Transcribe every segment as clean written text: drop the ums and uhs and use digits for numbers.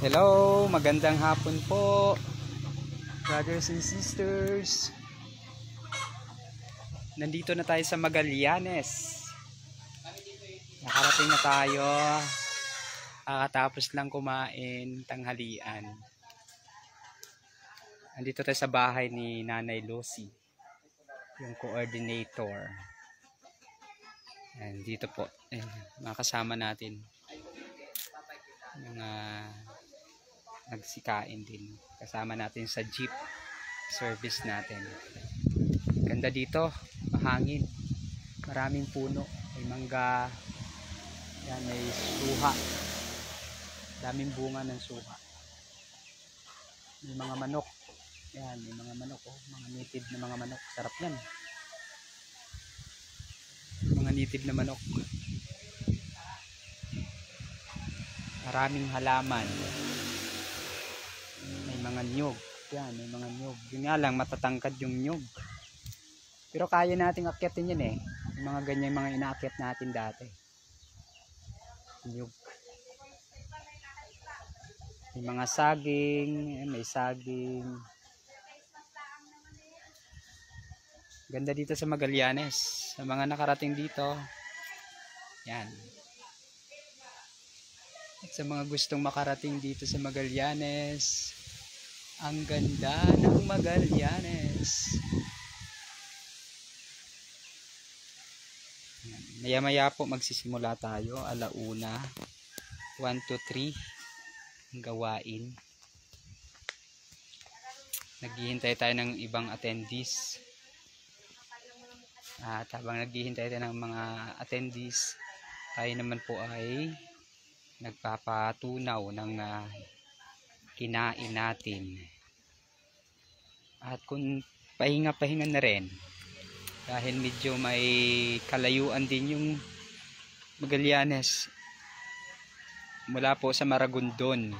Hello, magandang hapon po, brothers and sisters. Nandito na tayo sa Magallanes. Nakarating na tayo. Kakatapos lang kumain tanghalian. Nandito tayo sa bahay ni Nanay Lucy, yung coordinator. And dito po, mga kasama natin. Mga nagsikain din. Kasama natin sa jeep service natin. Ganda dito, mahangin. Maraming puno. May mangga. Yan, may suha. Daming bunga ng suha. May mga manok. Yan, may mga manok. Oh. Mga native na mga manok. Sarap yan. Mga native na manok. Maraming halaman. May mga niyog. Yan, may mga niyog. Yun nga lang, matatangkad yung niyog. Pero kaya nating akyatin yun eh. Yung mga ganyan mga inaakyat natin dati. Niyog. May mga saging. May saging. Ganda dito sa Magallanes. Sa mga nakarating dito. Yan. At sa mga gustong makarating dito sa Magallanes, ang ganda ng Magallanes. Maya-maya po magsisimula tayo, 1:00, 1 to 3 ang gawain. Naghihintay tayo ng ibang attendees. At habang naghihintay tayo ng mga attendees, tayo naman po ay nagpapatunaw ng kinain natin. At kung pahinga-pahinga na rin, dahil medyo may kalayuan din yung Magallanes mula po sa Maragondon.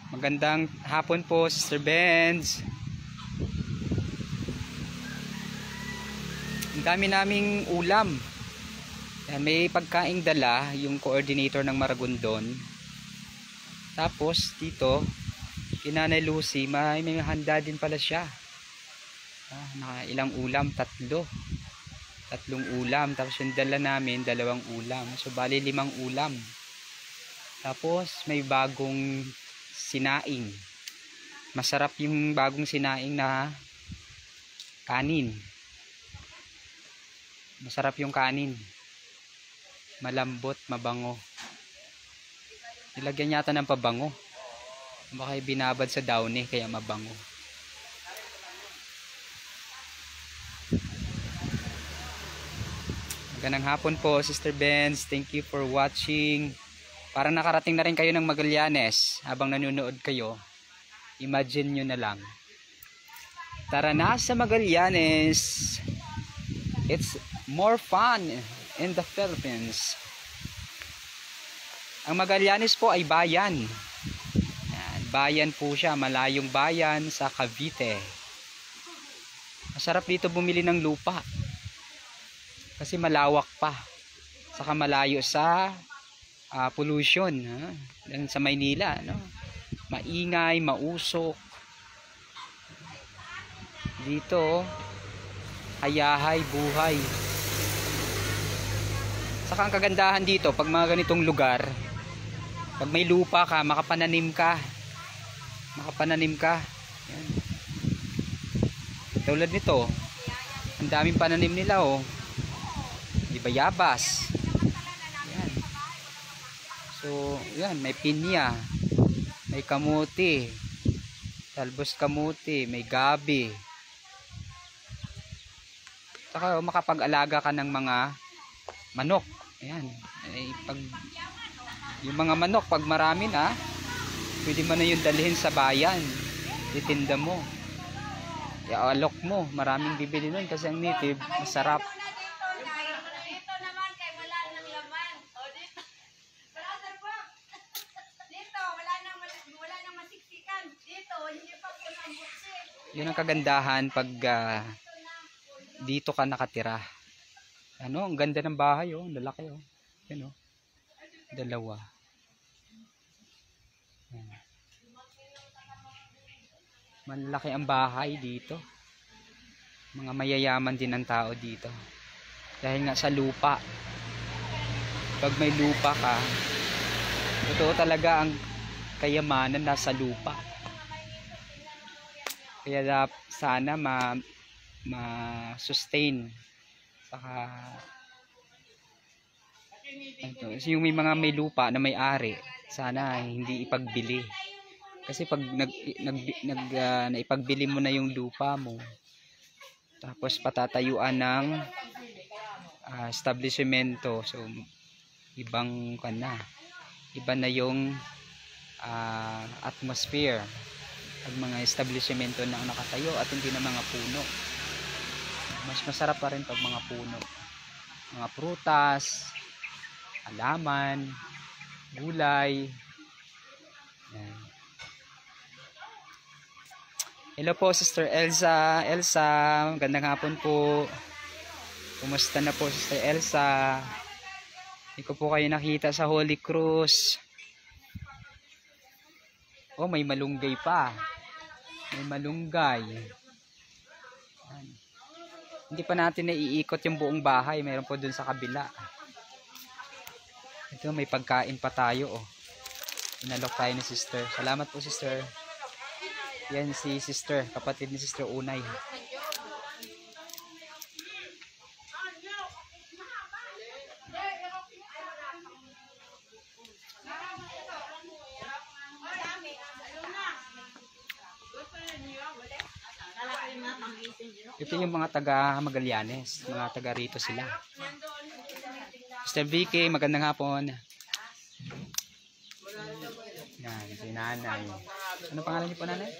Magandang hapon po, Sister Benz. Ang dami naming ulam. May pagkaing dala yung coordinator ng Maragondon. Tapos dito kina Nanay Lucy may handa din pala siya. Ilang ulam? 3 ulam. Tapos yung dala namin 2 ulam. So bali 5 ulam. Tapos may bagong sinaing. Masarap yung bagong sinaing na kanin. Masarap yung kanin. Malambot, mabango. Nilagyan yata ng pabango. Baka binabad sa downy kaya mabango. Magandang hapon po, Sister Benz. Thank you for watching. Para nakarating na rin kayo ng Magallanes habang nanonood kayo. Imagine nyo na lang. Tara na sa Magallanes. It's more fun in the Philippines. Ang Magallanes po ay bayan. Yan, bayan po siya, malayong bayan sa Cavite. Masarap dito bumili ng lupa. Kasi malawak pa. Saka malayo sa pollution. Yan sa Maynila. No? Maingay, mausok. Dito, hayahay, buhay. Saka ang kagandahan dito, pag mga ganitong lugar, pag may lupa ka, makapananim ka. Yan. Tulad nito, ang daming pananim nila oh. Di ba yabas? Yan. So, yan, may pinya, may kamuti, talbos kamuti, may gabi. Saka makapag-alaga ka ng mga manok. Ayan. Yung mga manok, pag marami na, pwede mo na yung dalhin sa bayan. Itinda mo. I-alok mo. Maraming bibili nun kasi ang native, masarap. Dito naman kay wala nang laman. O dito. Dito wala nang masiksikan. Dito hindi pa po nang butsi. Yun ang kagandahan pag dito ka nakatira. Ano, ang ganda ng bahay oh, ang lalaki oh. Yan oh. Dalawa. Yan. Malaki ang bahay dito. Mga mayayaman din ang tao dito. Dahil nga sa lupa. Pag may lupa ka, totoo talaga ang kayamanan nasa lupa. Kaya sana ma-sustain. Saka yung may lupa na may-ari, sana hindi ipagbili. Kasi pag naipagbili mo na yung lupa mo, tapos patatayuan ng establishmento, so ibang iba na yung atmosphere pag mga establishmento na nakatayo at hindi na mga puno. Mas masarap pa rin pag mga puno, mga prutas, halaman, gulay. Yan. Hello po Sister Elsa. Magandang hapon po. Kumusta na po Sister Elsa? Hindi ko po kayo nakita sa Holy Cross. Oh, may malunggay pa. May malunggay. Yan. Hindi pa natin naiikot yung buong bahay. Mayroon po dun sa kabila. Ito, may pagkain pa tayo. Oh. Inalok tayo ni Sister. Salamat po Sister. Yan si Sister. Kapatid ni Sister Unay. Ito yung mga taga Magallanes, mga taga rito sila. Mr. Vicky, magandang hapon. Yan, si Nanay. Ano pangalan niyo po, Nanay?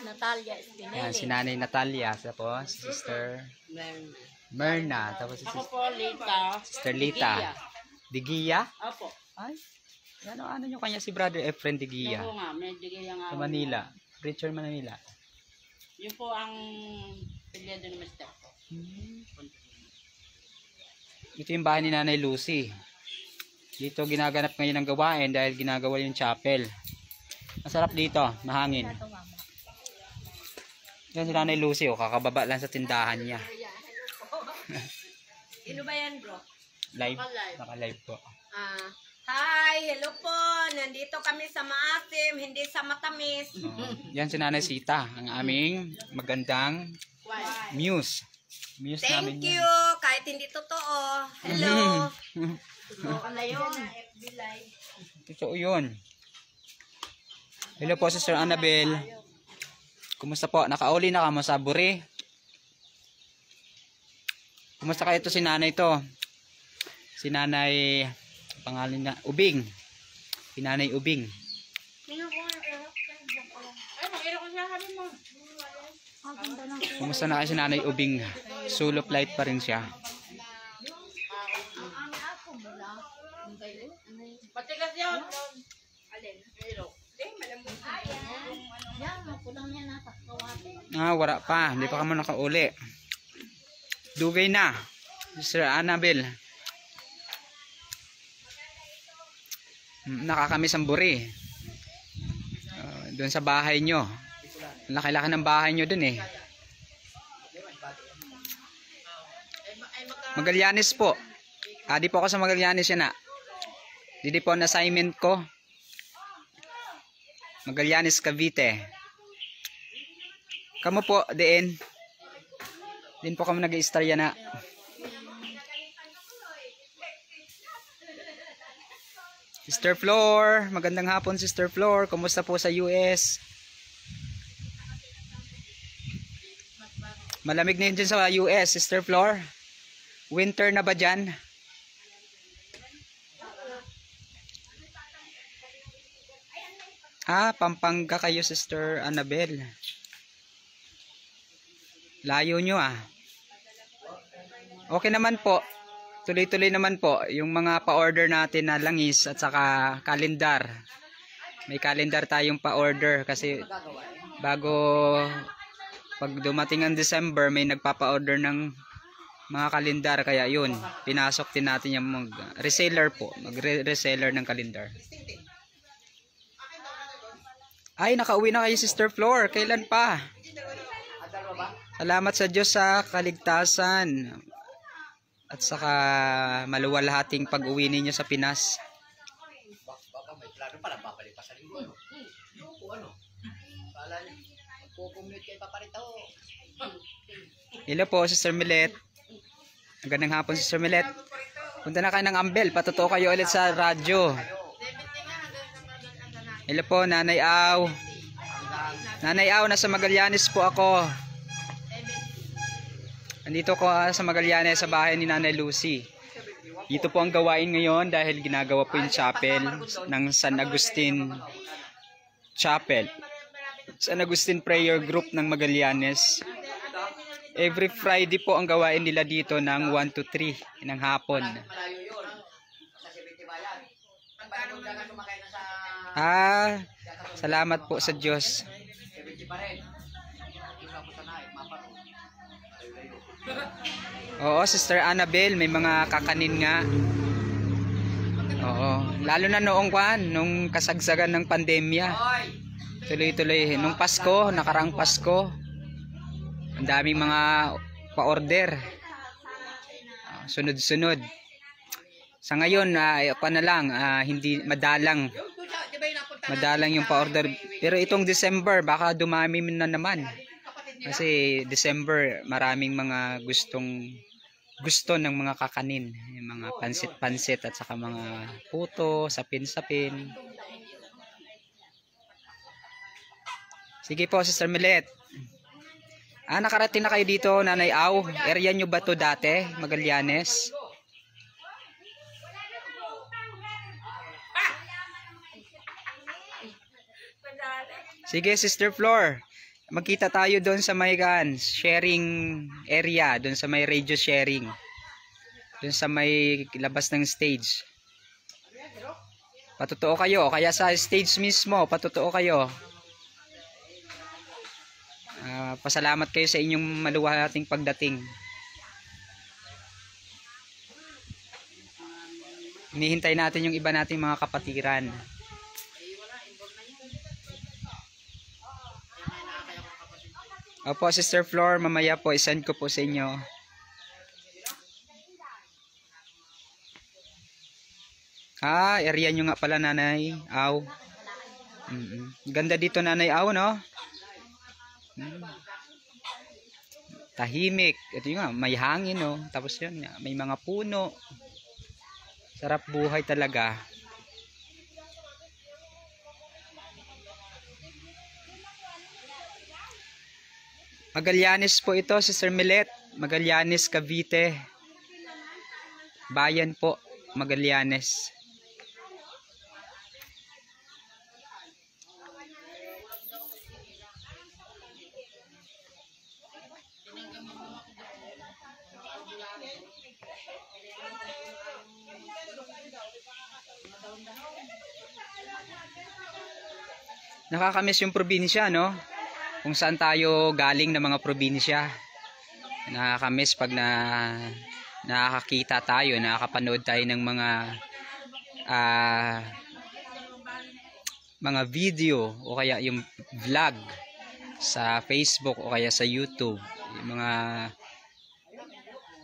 Natalia Espinel. Yan, si Nanay Natalia. Tapos, si Sister Merna. Tapos si Sister Lita. Digia? Opo. Ay, ano nyo kanya si Brother Efren Digia? Oo nga, may Digia nga. Sa Manila. Preacher Manila. Yun po ang pilyado ng Mr. ko. Ito yung bahay ni Nanay Lucy. Dito ginaganap ngayon ang gawain dahil ginagawa yung chapel. Masarap dito, mahangin. Yan si Nanay Lucy, oh, kakababa lang sa tindahan niya. Sino ba yan, bro? Live, naka-live po. Hi, hello po. Nandito kami sa Maasim, hindi sa Matamis. Oh, yan si Nanay Sita, ang aming magandang muse. Muse namin Thank yan. you. Kahit hindi totoo. Hello. Totoo na yun. FB Live. Totoo yun. Hello po Sister Annabel. Kumusta po? Nakauli na ka mo sa Buri? Kumusta kayo? Ito si Nanay to. Si Nanay, pangalan niya, Ubing. Si Nanay Ubing. Kumusta na kayo si Nanay Ubing? Sulop light pa rin siya. Patigas yun. Alin? Pero, Malamang Wala pa. Hindi pa kamo nakauli. Dugay na. Sister Annabel. Nakakamiss ang Buri. Doon sa bahay nyo. Laki-laki ng bahay nyo dun eh. Magallanes po. Di po ako sa Magallanes yan na. Hindi po ang assignment ko. Magallanes, Cavite. Kamu po, diin. Din po kami nag-i-istorya na. Sister Flor, magandang hapon Sister Flor. Kumusta po sa US? Malamig na yun dyan sa US, Sister Flor. Winter na ba dyan? Pampanga kayo Sister Annabel. Layo nyo ah. Okay naman po. Tuloy-tuloy naman po yung mga pa-order natin na langis at saka kalendar. May kalendar tayong pa-order kasi bago pag dumating ang December may nagpapa-order ng mga kalendar, kaya yun, pinasok din natin yung reseller po, mag-reseller ng kalendar. Ay, nakauwi na kayo, Sister Flor. Kailan pa? Salamat sa Diyos sa kaligtasan at saka maluwalhating pag-uwi ninyo sa Pinas. Baka may plano pala, babalik pa sa linggo. Ano? Kala niyo, magpo-commute kayo paparito. Hello po, Sister Milet. Magandang hapon, Sister Milet. Punta na kayo ng Ambel, patutuo kayo ulit sa radyo. Hello po, Nanay Aw. Nanay Aw, nasa Magallanes po ako. Nandito ko sa Magallanes sa bahay ni Nanay Lucy. Dito po ang gawain ngayon dahil ginagawa po yung chapel ng San Agustin Chapel. San Agustin Prayer Group ng Magallanes. Every Friday po ang gawain nila dito ng 1 to 3 ng hapon. Malayo yun. Sa Sibiti Bayan. Pagkakang sumakay na sa... Salamat po sa Diyos. Sibiti pa rin. Isa po sa naik, maparo. Oo, Sister Annabel, may mga kakanin nga. Oo, lalo na nung kasagsagan ng pandemya. Tuloy-tuloy, nung Pasko, nakaraang Pasko. Ang daming mga pa-order. Sunod-sunod. Sa ngayon, hindi madalang. Madalang yung pa-order. Pero itong December, baka dumami na naman. Kasi December, maraming mga gusto ng mga kakanin. Yung mga pansit-pansit at saka mga puto, sapin-sapin. Sige po, Sister Milet. Nakarating na kayo dito, Nanay Aw. Area nyo ba to dati, Magallanes? Sige, Sister Flor. Magkita tayo doon sa may sharing area, doon sa may radio sharing. Doon sa may labas ng stage. Patutuo kayo, kaya sa stage mismo, patutuo kayo. Pasalamat kayo sa inyong maluwalhating pagdating. Hinihintay natin yung iba nating mga kapatiran. Opo, Sister Flor, mamaya po isend ko po sa inyo. Area nyo nga pala, Nanay Aw. Ganda dito, Nanay Aw, no? Tahimik. Ito yung may hangin, no? Tapos yun, may mga puno. Sarap buhay talaga. Magallanes po ito, Sister Milet. Magallanes, Cavite. Bayan po, Magallanes. Nakakamiss yung probinsya, no? Kung saan tayo galing na mga probinsya. Nakakamiss pag nakakita tayo, nakakapanood tayo ng mga video o kaya yung vlog sa Facebook o kaya sa YouTube. Yung mga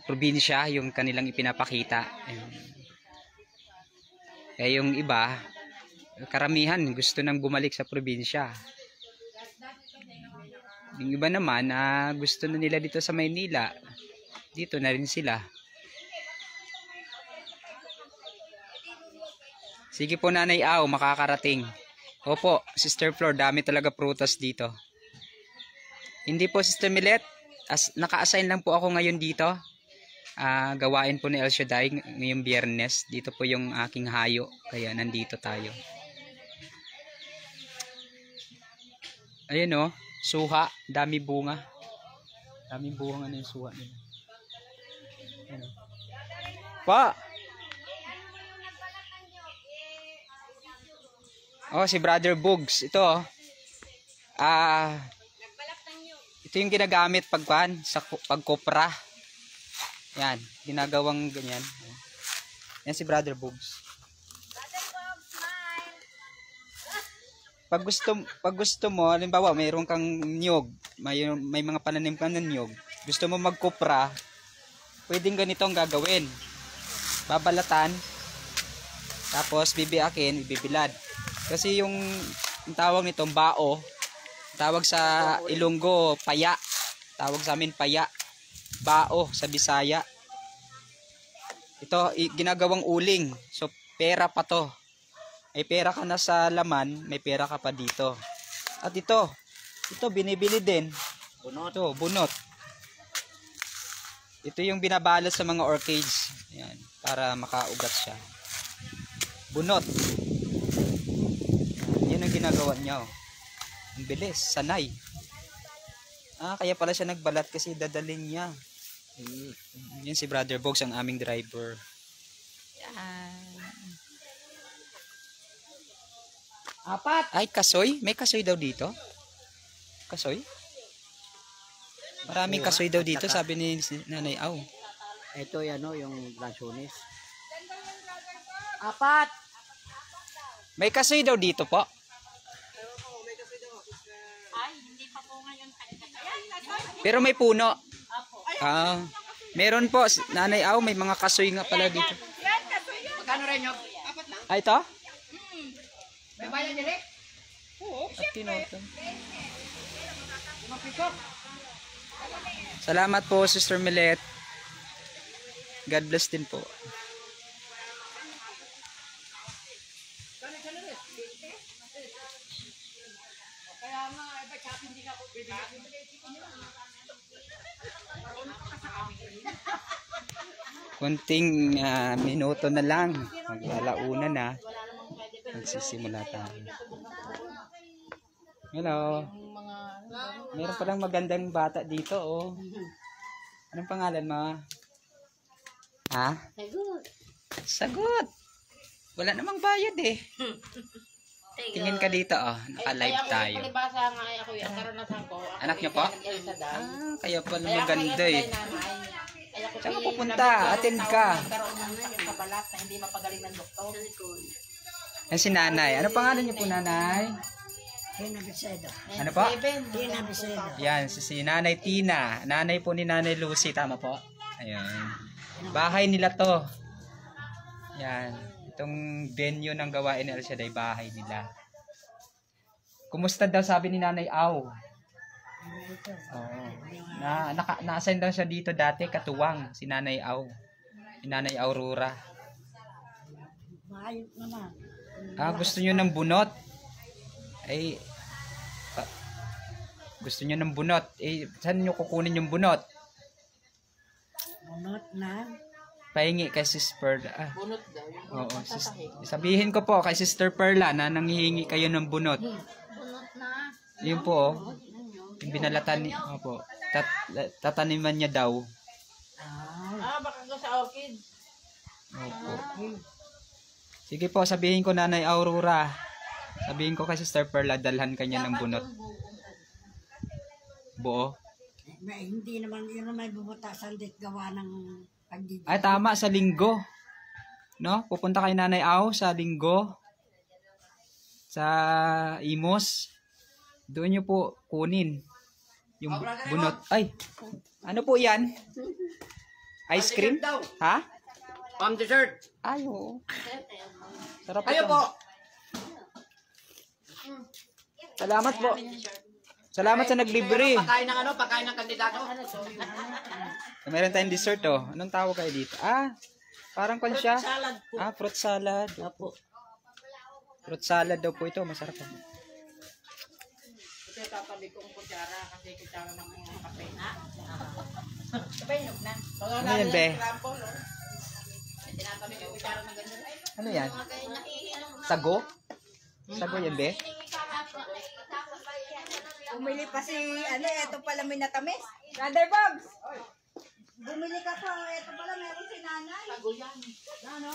probinsya, yung kanilang ipinapakita. Kaya yung iba, karamihan gusto nang bumalik sa probinsya. Yung iba naman, gusto na nila dito sa Maynila. Dito na rin sila. Sige po, Nanay Aw, makakarating. Opo, Sister Flor, dami talaga prutas dito. Hindi po, Sister Milet. Naka-assign lang po ako ngayon dito. Gawain po ni El Shaddai ngayong Biyernes. Dito po yung aking hayo. Kaya nandito tayo. Ayun, oh. Suha, dami bunga. Daming bunga na yung suha nila. Ano? Pa! Oh, si Brother Bugs. Ito, oh. Ito yung ginagamit sa pagkopra. Yan, ginagawang ganyan. Yan si Brother Bogs. Pag gusto mo, halimbawa mayroon kang niyog, may mga pananim ka ng niyog, gusto mo magkupra, pwedeng ganito ang gagawin. Babalatan, tapos bibiakin, ibibilad. Kasi yung tawag nitong bao, tawag sa Ilonggo, paya. Tawag sa amin paya. Bao sa Bisaya. Ito, ginagawang uling. So, pera pa to. May pera ka na sa laman, may pera ka pa dito. At ito binibili din. Bunot. Ito, bunot. Ito yung binabalot sa mga orchids. Ayan, para makaugat siya. Bunot. Yan ang ginagawa niya. Oh. Ang bilis, sanay. Kaya pala siya nagbalat kasi dadalhin niya. Yan si Brother Bogs, ang aming driver. Yan. Apat. Ay, kasoy? May kasoy daw dito? Kasoy? Maraming kasoy daw dito, sabi ni Nanay Aw. Ito yung lansones. Apat. May kasoy daw dito po. Ay, hindi pa po ngayon. Pero may puno. Meron po, Nanay Aw, may mga kasoy nga pala dito. Magkano rin yung? Apat lang. Ay, ito? May bayan din eh. At tinoto. Salamat po, Sister Milet. God bless din po. Kunting minuto na lang. Mag-alauna na. Magsisimula tayo. Hello. Meron palang magandang bata dito, oh. Anong pangalan mo? Ha? Sagot. Sagot. Wala namang bayad eh. Tingin ka dito, oh. Naka-live tayo. Palibasa nga ako yan. Karanasan ko. Anak niyo po? Kaya pala maganda eh. Saan ka pupunta? Attend ka. Nagkaroon ng sakit sa balat na hindi mapagaling ng doktor. Yan si Nanay. Ano pangalan niyo po, Nanay? Tina Bisedo. Ano po? Tina Bisedo. Yan, si Nanay Tina. Nanay po ni Nanay Lucy. Tama po? Ayan. Bahay nila to. Yan. Itong venue ng gawain ni El Shaddai, bahay nila. Kumusta daw sabi ni Nanay Aw? Oo. Na-assign daw siya dito dati, katuwang. Si Nanay Aw. Si Nanay Aurora. Maayos naman. Gusto nyo ng bunot? Ay, gusto nyo ng bunot? Saan nyo kukunin yung bunot? Bunot na. Pahingi kay Sis Perla. Bunot daw. Oo, sabihin ko po kay Sister Perla na nanghihingi kayo ng bunot. Bunot na. Yun po, oh. Yung binalatan niya. Opo. Tataniman niya daw. Baka ko sa orchid. Opo. Sige po, sabihin ko Nanay Aurora. Sabihin ko kay Sister Perla, dalhan kanya ng bunot. Buo. Hindi naman yun may bubutasan dit gawa ng pagdidid. Ay, tama, sa linggo. No? Pupunta kay Nanay Aw sa linggo. Sa Imos. Doon nyo po kunin yung bunot. Ay, ano po yan? Ice cream? Ha? Pam dessert. Ay, oo. Sarap Ayo ito. po. Salamat po. Salamat sa naglibre. Pagkain ng kandidato. Meron tayong dessert, oh. Anong tawag kayo dito? Parang kwan siya. Salad po. Fruit salad. Opo. Fruit salad daw po ito. Masarap po. Ito tatabi kong kutsara kasi kutsara ng mga kape. Sabay nyug na. Ano yan, be? Tinatabi ko kutsara ng ganyan. Ano yan? Sago? Sago yan, be? Bumili pa si, ito pala may natamis. Brother Bobs! Bumili ka pa, ito pala meron si nanay. Tago yan. Ano?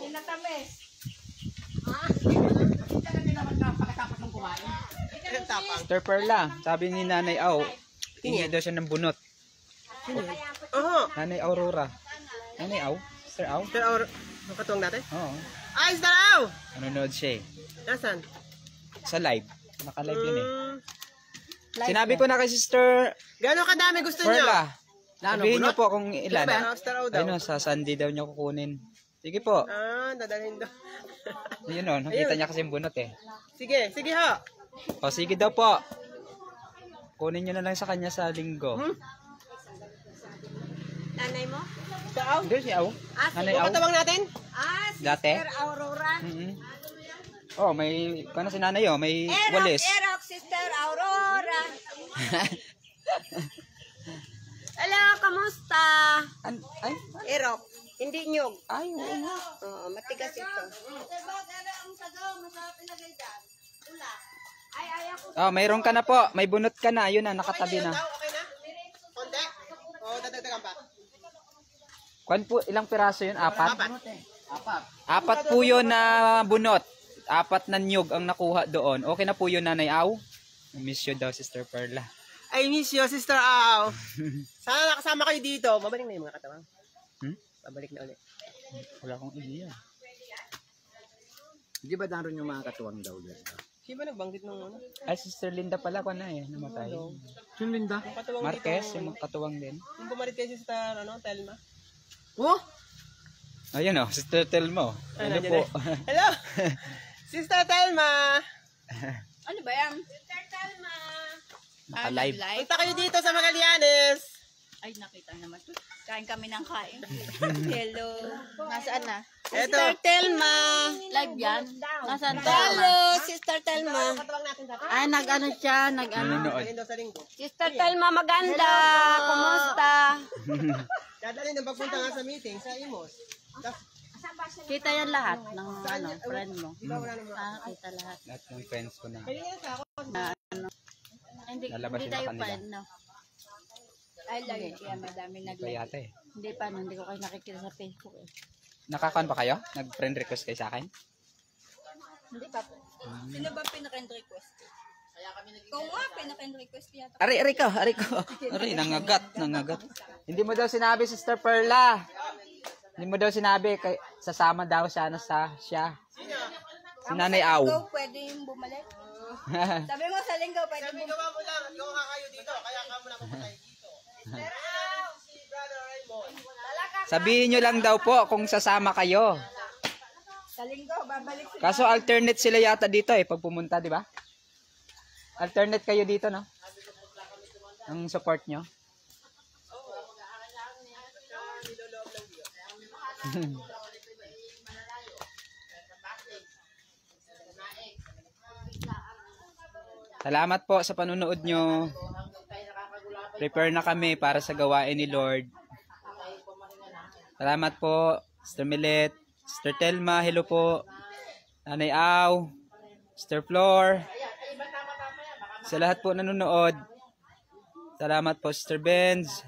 May natamis. Sister Perla, sabi ni Nanay Aw, tingin daw siya ng bunot. Oo. Nanay Aurora. Nanay Au? Sister Au? Sister Aurora. Ang katuwang natin? Oo. Ay, Sister Au! Nanonood siya eh. Nasaan? Sa live. Naka-live yun eh. Mm, Sinabi ko na kay Sister Gano'ng kadami gusto niyo? Perla. Sabihin niyo po kung ilan. Ano, Sister Au daw? Ayun o, sa Sunday daw niya kukunin. Sige po. Dadalhin daw. Ayun o, nakita niya kasi yung bunot eh. Sige, sige ho. O sige daw po. Kunin niyo na lang sa kanya sa linggo. Nanay mo? Sister Au? Hindi si Au. Nanay Au. Patawang natin? Dati? Sister Aurora. Oh, may kano si nanay oh, may walis. Erok, Sister Aurora. Hello, kamusta? Ay, Erok. Hindi nyog. ay, oo nga. Oo, matigas ito. Oh, mayroon ka na po. May bunot ka na. Ayun na, nakatabi na. Okay na? Konti? Oo, dadagdagan pa. Kwan po, ilang piraso yun? Apat? Apat. Apat po yun na bunot. Apat na nyug ang nakuha doon. Okay na po yun, Nanay Au. Miss you daw, Sister Perla. I miss you, Sister Au. Sana nakasama kayo dito. Babalik na yung mga katawang. Babalik na ulit. Wala akong idea. Di ba naroon yung mga katuwang daw dyan? Sino ba nagbanggit nung ano? Ay, Sister Linda pala ko na eh. Namatay. Yung Linda? Yung katuwang Marquez, dito. yung katuwang din. Yung bumalit kayo si Sister, Telma. Oh! Ayun oh, Sister Telmo. Ano nandiyan po? na. Hello! Sister Telma! Ano ba yan? Naka-live. Punta kayo dito sa Magallanes! Ay, nakita naman. Kain kami ng kain. Hello. Nasaan na? Eto. Sister Telma. Live yan? Nasaan to? Hello, Sister Telma. Katawang natin dati. Ay, nag-ano siya, nag-ano. Nanonood. Ayun daw sa linggo. Sister Telma, maganda. Kumusta? Dadalhin ng pagpunta nga sa meeting sa Imos. Kita yan lahat ng ano, friend mo. Ikaw wala naman. Kita lahat. Lahat ng friends ko na. Kaya yan sa ako. Hindi, Lalabas hindi yun sa tayo kanila. friend, no? Ay, lagi kaya madami Ito nag-like. yata eh. Hindi pa, no? Hindi ko kayo nakikita sa Facebook eh. Nakakuan pa kayo? Nag-friend request kayo sa akin? Hindi pa po. Sino ba pinaka-end request? Ikaw nga, pinaka-end request yata. Ari ko. Ari, nangagat. Hindi mo daw sinabi, Sister Perla. Hindi mo daw sinabi, kay, sasama daw siya na siya. Si Nanay Au. Ikaw pwede yung bumalik. Sabi mo sa linggo, pwede bumalik. Gawa mo lang. Gawa ka kayo dito. Kaya ka mo na pupunta dito. Si Brother Raymond. Sabihin nyo lang daw po kung sasama kayo. Sa linggo, babalik sila. Kaso alternate sila yata dito eh, pag pumunta, di ba? Alternate kayo dito, no? Ang support nyo. Salamat po sa panunood nyo. Prepare na kami para sa gawain ni Lord. Salamat po, Sister Milet, Sister Telma, hello po. Nanay Au, Sister Flor. Sa lahat po nanonood. Salamat po, Sister Benz,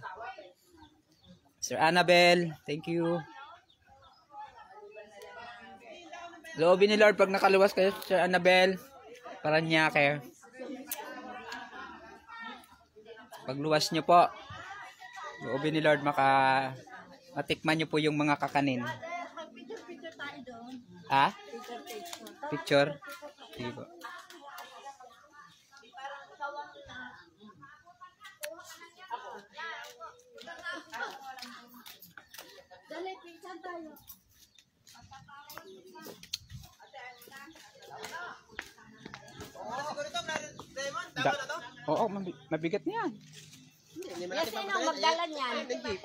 Sister Annabel, thank you. Loobin ni Lord pag nakaluwas kayo, Sister Annabel, Paranaque. Pagluwas nyo po, loobin ni Lord matikman nyo po yung mga kakanin. Ha? Picture? Sige po. Siguro ito, Brother Raymond. Tama na to? Oo, mabigat niya. Hindi man natin Sino papunta. magdala niyan? Nag-jeep.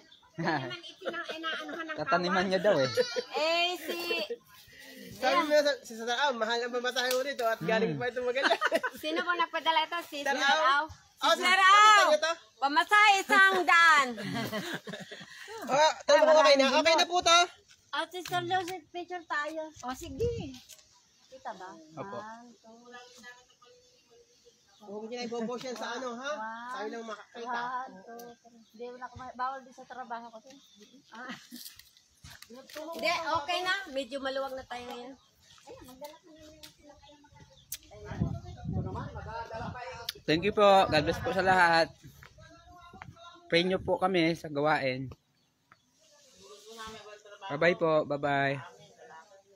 Tataniman niya daw eh. Eh, si... Sabi mo si Sister Au, mahal ang pamasahe mo rito at galing pa ito Magallanes. Sino po nagpadala ito? Si Sister Sister Au. Au. Oh, Sister nakita Au! niyo to? Pamasahe isang daan. Tayo mo okay na. Okay na po to. At Sister Joseph, picture tayo. O, sige. Kita ba? Opo. Huwag niyo na ipopost yan sa ano, ha? Sabi lang makakita. Hindi, bawal din sa trabaho ko. Hindi, okay na. Medyo maluwag na tayo ngayon. Thank you po. God bless po sa lahat. Pray nyo po kami sa gawain. Bye-bye po. Bye-bye.